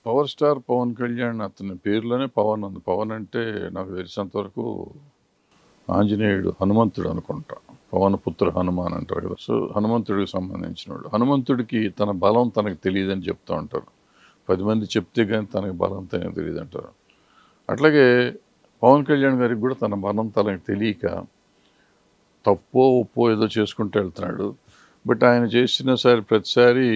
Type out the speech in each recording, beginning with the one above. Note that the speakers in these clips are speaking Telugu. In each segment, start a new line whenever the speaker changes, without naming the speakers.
పవర్ స్టార్ పవన్ కళ్యాణ్ అతని పేరులోనే పవన్ ఉంది. పవన్ అంటే నాకు తెలిసినంత వరకు ఆంజనేయుడు, హనుమంతుడు అనుకుంటా. పవన పుత్ర హనుమాన్ అంటారు కదా. సో హనుమంతుడికి సంబంధించినవాడు. హనుమంతుడికి తన బలం తనకు తెలియదని చెప్తూ ఉంటారు. 10 మంది చెప్తే కానీ తనకి బలం తనకు తెలియదు అంటారు. అట్లాగే పవన్ కళ్యాణ్ గారికి కూడా తన బలం తనకు తెలియక తప్పో ఒప్పో ఏదో చేసుకుంటూ వెళ్తున్నాడు. బట్ ఆయన చేసిన ప్రతిసారి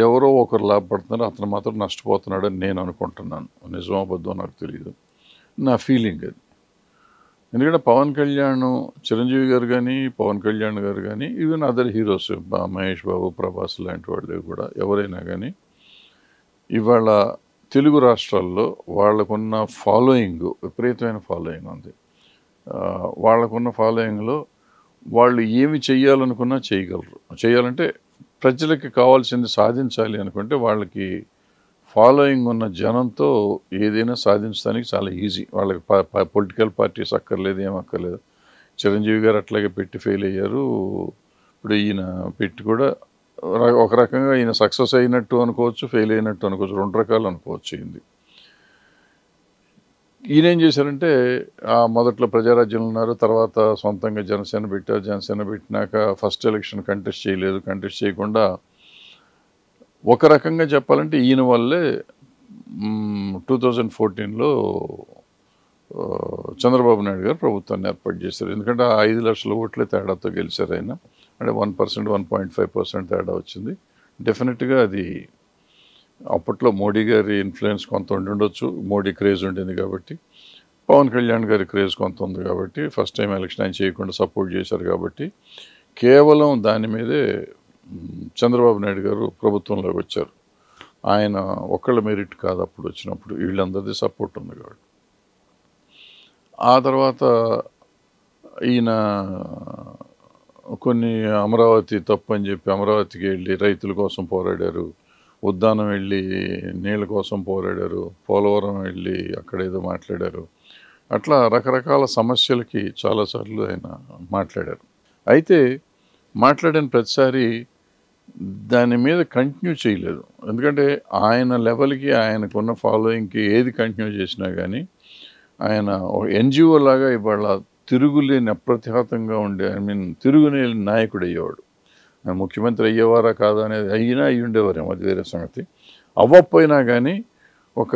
ఎవరో ఒకరు లాభపడుతున్నారు, అతను మాత్రం నష్టపోతున్నాడని నేను అనుకుంటున్నాను. నిజమో అబద్ధమో నాకు తెలియదు, నా ఫీలింగ్ అది. ఎందుకంటే పవన్ కళ్యాణ్, చిరంజీవి గారు కానీ, పవన్ కళ్యాణ్ గారు కానీ, even other heroes Mahesh Babu, Prabhas లాంటి వాళ్ళు కూడా ఎవరైనా కానీ ఇవాళ తెలుగు రాష్ట్రాల్లో వాళ్ళకున్న ఫాలోయింగ్ విపరీతమైన ఫాలోయింగ్ ఉంది. వాళ్ళకున్న ఫాలోయింగ్లో వాళ్ళు ఏమి చేయాలనుకున్నా చేయగలరు. చేయాలంటే ప్రజలకి కావాల్సింది సాధించాలి అనుకుంటే వాళ్ళకి ఫాలోయింగ్ ఉన్న జనంతో ఏదైనా సాధించడానికి చాలా ఈజీ. వాళ్ళకి పొలిటికల్ పార్టీస్ అక్కర్లేదు, ఏం అక్కర్లేదు. చిరంజీవి గారు అట్లాగే పెట్టి ఫెయిల్ అయ్యారు. ఇప్పుడు ఈయన పెట్టి కూడా ఒక రకంగా ఈయన సక్సెస్ అయినట్టు అనుకోవచ్చు, ఫెయిల్ అయినట్టు అనుకోవచ్చు, 2 రకాలు అనుకోవచ్చు. ఈయన ఏం చేశారంటే మొదట్లో ప్రజారాజ్యంలో ఉన్నారు, తర్వాత సొంతంగా జనసేన పెట్టారు. జనసేన పెట్టినాక ఫస్ట్ ఎలక్షన్ కంటెస్ట్ చేయలేదు. కంటెస్ట్ చేయకుండా ఒక రకంగా చెప్పాలంటే ఈయన వల్లే 2014లో చంద్రబాబు నాయుడు గారు ప్రభుత్వాన్ని ఏర్పాటు చేశారు. ఎందుకంటే 5 లక్షల ఓట్లే తేడాతో గెలిచారు ఆయన. అంటే 1%, 1.5% తేడా వచ్చింది. డెఫినెట్గా అది అప్పట్లో మోడీ గారి ఇన్ఫ్లుయెన్స్ కొంత ఉండొచ్చు. మోడీ క్రేజ్ ఉండింది కాబట్టి, పవన్ కళ్యాణ్ గారి క్రేజ్ కొంత ఉంది కాబట్టి, ఫస్ట్ టైం ఎలక్షన్ ఆయన చేయకుండా సపోర్ట్ చేశారు కాబట్టి, కేవలం దాని మీదే చంద్రబాబు నాయుడు గారు ప్రభుత్వంలోకి వచ్చారు. ఆయన ఒక్కళ్ళ మెరిట్ కాదు అప్పుడు వచ్చినప్పుడు, వీళ్ళందరిది సపోర్ట్ ఉంది కాబట్టి. ఆ తర్వాత ఈయన కొన్ని అమరావతి తప్పు అని చెప్పి అమరావతికి వెళ్ళి రైతుల కోసం పోరాడారు. ఉద్దానం వెళ్ళి నీళ్ళ కోసం పోరాడారు. పోలవరం వెళ్ళి అక్కడ ఏదో మాట్లాడారు. అట్లా రకరకాల సమస్యలకి చాలాసార్లు ఆయన మాట్లాడారు. అయితే మాట్లాడిన ప్రతిసారి దాని మీద కంటిన్యూ చేయలేదు. ఎందుకంటే ఆయన లెవెల్కి, ఆయనకున్న ఫాలోయింగ్కి ఏది కంటిన్యూ చేసినా కానీ ఆయన ఎన్జిఓ లాగా ఇవాళ తిరుగులేని అప్రతిహతంగా ఉండే తిరుగులేని నాయకుడు అయ్యేవాడు. ముఖ్యమంత్రి అయ్యేవారా కాదా అనేది అయినా అయ్యి ఉండేవారేమో, అది వేరే సంగతి. అవ్వకపోయినా కానీ ఒక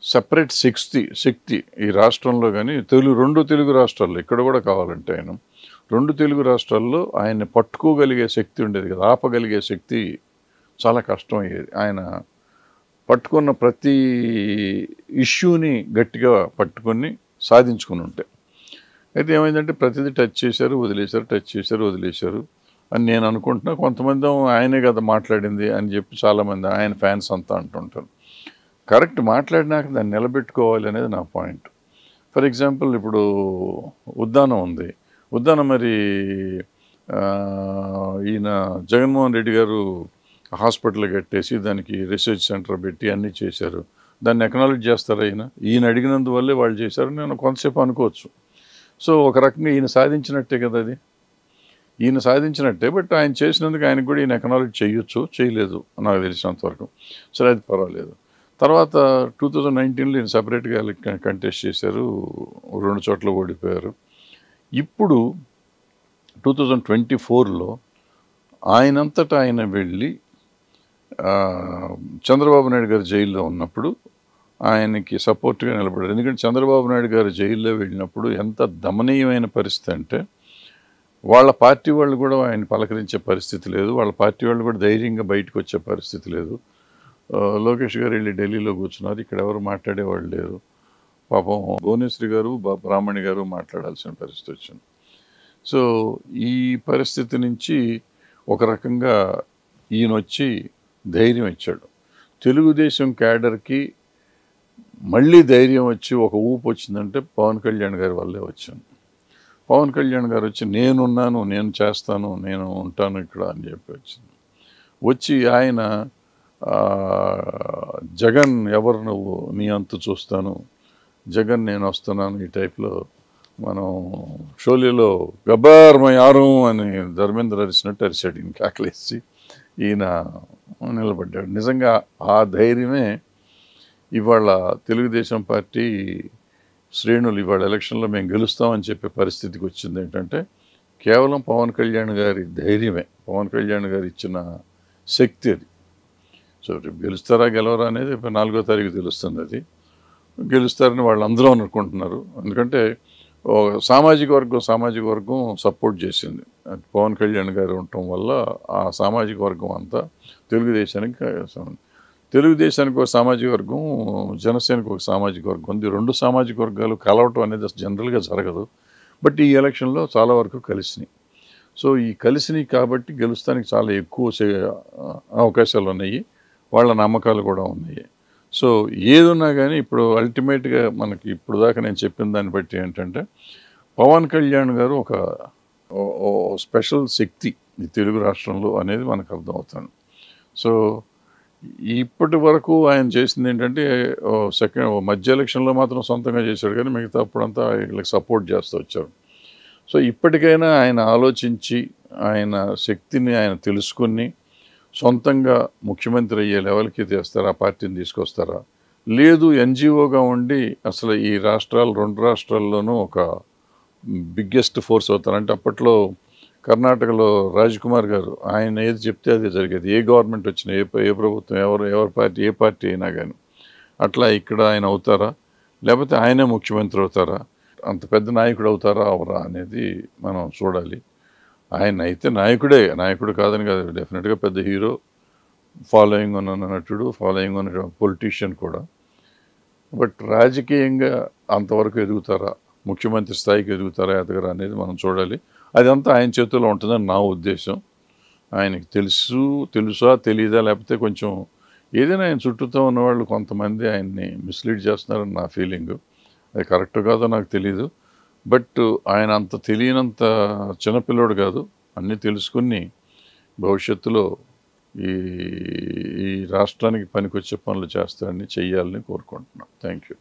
సెపరేట్ శక్తి ఈ రాష్ట్రంలో కానీ, 2 తెలుగు రాష్ట్రాల్లో, ఇక్కడ కూడా కావాలంటే ఆయన 2 తెలుగు రాష్ట్రాల్లో ఆయన్ని పట్టుకోగలిగే శక్తి ఉండేది కదా. ఆపగలిగే శక్తి చాలా కష్టం అయ్యేది. ఆయన పట్టుకున్న ప్రతి ఇష్యూని గట్టిగా పట్టుకొని సాధించుకుని ఉంటే. అయితే ఏమైందంటే ప్రతిదీ టచ్ చేశారు, వదిలేశారు, టచ్ చేశారు, వదిలేశారు అని నేను అనుకుంటున్నా. కొంతమంది ఆయనే కదా మాట్లాడింది అని చెప్పి చాలామంది ఆయన ఫ్యాన్స్ అంతా అంటుంటారు. కరెక్ట్, మాట్లాడినాక దాన్ని నిలబెట్టుకోవాలి అనేది నా పాయింట్. ఫర్ ఎగ్జాంపుల్ ఇప్పుడు ఉద్దానం ఉంది. ఉద్దానం మరి ఈయన జగన్మోహన్ రెడ్డి గారు హాస్పిటల్ కట్టేసి దానికి రీసెర్చ్ సెంటర్ పెట్టి అన్నీ చేశారు. దాన్ని ఎక్నాలెడ్జ్ చేస్తారు. ఈయన అడిగినందువల్లే వాళ్ళు చేశారు నేను కొంతసేపు అనుకోవచ్చు. సో ఒక రకంగా ఈయన సాధించినట్టే కదా అది. ఈయన సాధించినట్టే. బట్ ఆయన చేసినందుకు ఆయనకు కూడా ఈయన ఎక్నాలెడ్జ్ చేయొచ్చు, చేయలేదు నాకు తెలిసినంతవరకు. సరే, అది పర్వాలేదు. తర్వాత 2019లో ఈయన సపరేట్గా కంటెస్ట్ చేశారు. 2 చోట్ల ఓడిపోయారు. ఇప్పుడు 2024లో ఆయనంతటా ఆయన వెళ్ళి చంద్రబాబు నాయుడు గారు జైల్లో ఉన్నప్పుడు ఆయనకి సపోర్ట్గా నిలబడారు. ఎందుకంటే చంద్రబాబు నాయుడు గారు జైల్లో వెళ్ళినప్పుడు ఎంత దమనీయమైన పరిస్థితి అంటే, వాళ్ళ పార్టీ వాళ్ళు కూడా ఆయన పలకరించే పరిస్థితి లేదు. వాళ్ళ పార్టీ వాళ్ళు కూడా ధైర్యంగా బయటకు వచ్చే పరిస్థితి లేదు. లోకేష్ గారు వెళ్ళి ఢిల్లీలో కూర్చున్నారు. ఇక్కడ ఎవరు మాట్లాడేవాళ్ళు లేరు. పాపం భువనేశ్వరి గారు, బ్రాహ్మణి గారు మాట్లాడాల్సిన పరిస్థితి వచ్చింది. సో ఈ పరిస్థితి నుంచి ఒక రకంగా ఈయన వచ్చి ధైర్యం ఇచ్చాడు. తెలుగుదేశం క్యాడర్కి మళ్ళీ ధైర్యం వచ్చి ఒక ఊపు వచ్చిందంటే పవన్ కళ్యాణ్ గారి వల్లే వచ్చింది. పవన్ కళ్యాణ్ గారు వచ్చి నేనున్నాను, నేను చేస్తాను, నేను ఉంటాను ఇక్కడ అని చెప్పి వచ్చింది. వచ్చి ఆయన జగన్ ఎవరు నువ్వు, నీ అంతు చూస్తాను, జగన్ నేను వస్తున్నాను, ఈ టైప్లో మనం షోలేలో గబ్బర్ మై యారు అని ధర్మేంద్ర అరిచినట్టు అరిచాడు. ఈయన కేకలేసి ఈయన నిలబడ్డాడు. నిజంగా ఆ ధైర్యమే ఇవాళ తెలుగుదేశం పార్టీ శ్రేణులు ఇవాళ ఎలక్షన్లో మేము గెలుస్తామని చెప్పే పరిస్థితికి వచ్చింది. ఏంటంటే కేవలం పవన్ కళ్యాణ్ గారి ధైర్యమే, పవన్ కళ్యాణ్ గారు ఇచ్చిన శక్తి అది. సో రేపు గెలుస్తారా గెలవరా అనేది 4వ తారీఖు తెలుస్తుంది. అది గెలుస్తారని వాళ్ళు అందరూ అనుకుంటున్నారు. ఎందుకంటే సామాజిక వర్గం సపోర్ట్ చేసింది. పవన్ కళ్యాణ్ గారు ఉండటం వల్ల ఆ సామాజిక వర్గం అంతా తెలుగుదేశానికి ఒక సామాజిక వర్గం, జనసేనకు ఒక సామాజిక వర్గం ఉంది. 2 సామాజిక వర్గాలు కలవటం అనేది జనరల్గా జరగదు. బట్ ఈ ఎలక్షన్లో చాలా వరకు కలిసినాయి. సో ఈ కలిసినాయి కాబట్టి గెలుస్తానికి చాలా ఎక్కువ అవకాశాలు ఉన్నాయి. వాళ్ళ నమ్మకాలు కూడా ఉన్నాయి. సో ఏదున్నా కానీ ఇప్పుడు అల్టిమేట్గా మనకి ఇప్పుడు దాకా నేను చెప్పిన దాన్ని బట్టి ఏంటంటే పవన్ కళ్యాణ్ గారు ఒక స్పెషల్ శక్తి ఈ తెలుగు రాష్ట్రంలో అనేది మనకు అర్థమవుతుంది. సో ఇప్పటి వరకు ఆయన చేసింది ఏంటంటే మధ్య ఎలక్షన్లో మాత్రం సొంతంగా చేశాడు, కానీ మిగతా అప్పుడంతా వీళ్ళకి సపోర్ట్ చేస్తూ వచ్చారు. సో ఇప్పటికైనా ఆయన ఆలోచించి ఆయన శక్తిని ఆయన తెలుసుకుని సొంతంగా ముఖ్యమంత్రి అయ్యే లెవెల్కి తెస్తారా, ఆ పార్టీని తీసుకొస్తారా, లేదు ఎన్జిఓగా ఉండి అసలు ఈ 2 రాష్ట్రాల్లోనూ ఒక బిగ్గెస్ట్ ఫోర్స్ అవుతారు. అంటే అప్పట్లో కర్ణాటకలో రాజ్కుమార్ గారు ఆయన ఏది చెప్తే అదే జరిగేది. ఏ గవర్నమెంట్ వచ్చినా, ఏ ప్రభుత్వం, ఏ పార్టీ అయినా కానీ. అట్లా ఇక్కడ ఆయన అవుతారా, లేకపోతే ఆయనే ముఖ్యమంత్రి అవుతారా, అంత పెద్ద నాయకుడు అవుతారా అవరా అనేది మనం చూడాలి. ఆయన అయితే నాయకుడు కాదని కాదు, డెఫినెట్గా పెద్ద హీరో, ఫాలోయింగ్ ఉన్న నటుడు, ఫాలోయింగ్ ఉన్న పొలిటీషియన్ కూడా. బట్ రాజకీయంగా అంతవరకు ఎదుగుతారా, ముఖ్యమంత్రి స్థాయికి ఎదగరా అనేది మనం చూడాలి. అదంతా ఆయన చేతుల్లో ఉంటుందని నా ఉద్దేశం. ఆయనకి తెలుసా తెలీదా, లేకపోతే కొంచెం ఏదైనా ఆయన చుట్టూతో ఉన్నవాళ్ళు కొంతమంది ఆయన్ని మిస్లీడ్ చేస్తున్నారని నా ఫీలింగ్. అది కరెక్ట్ కాదో నాకు తెలీదు. బట్ ఆయన అంత తెలియనంత చిన్నపిల్లోడు కాదు. అన్నీ తెలుసుకుని భవిష్యత్తులో ఈ రాష్ట్రానికి పనికొచ్చే పనులు చేయాలని కోరుకుంటున్నాను. Thank you.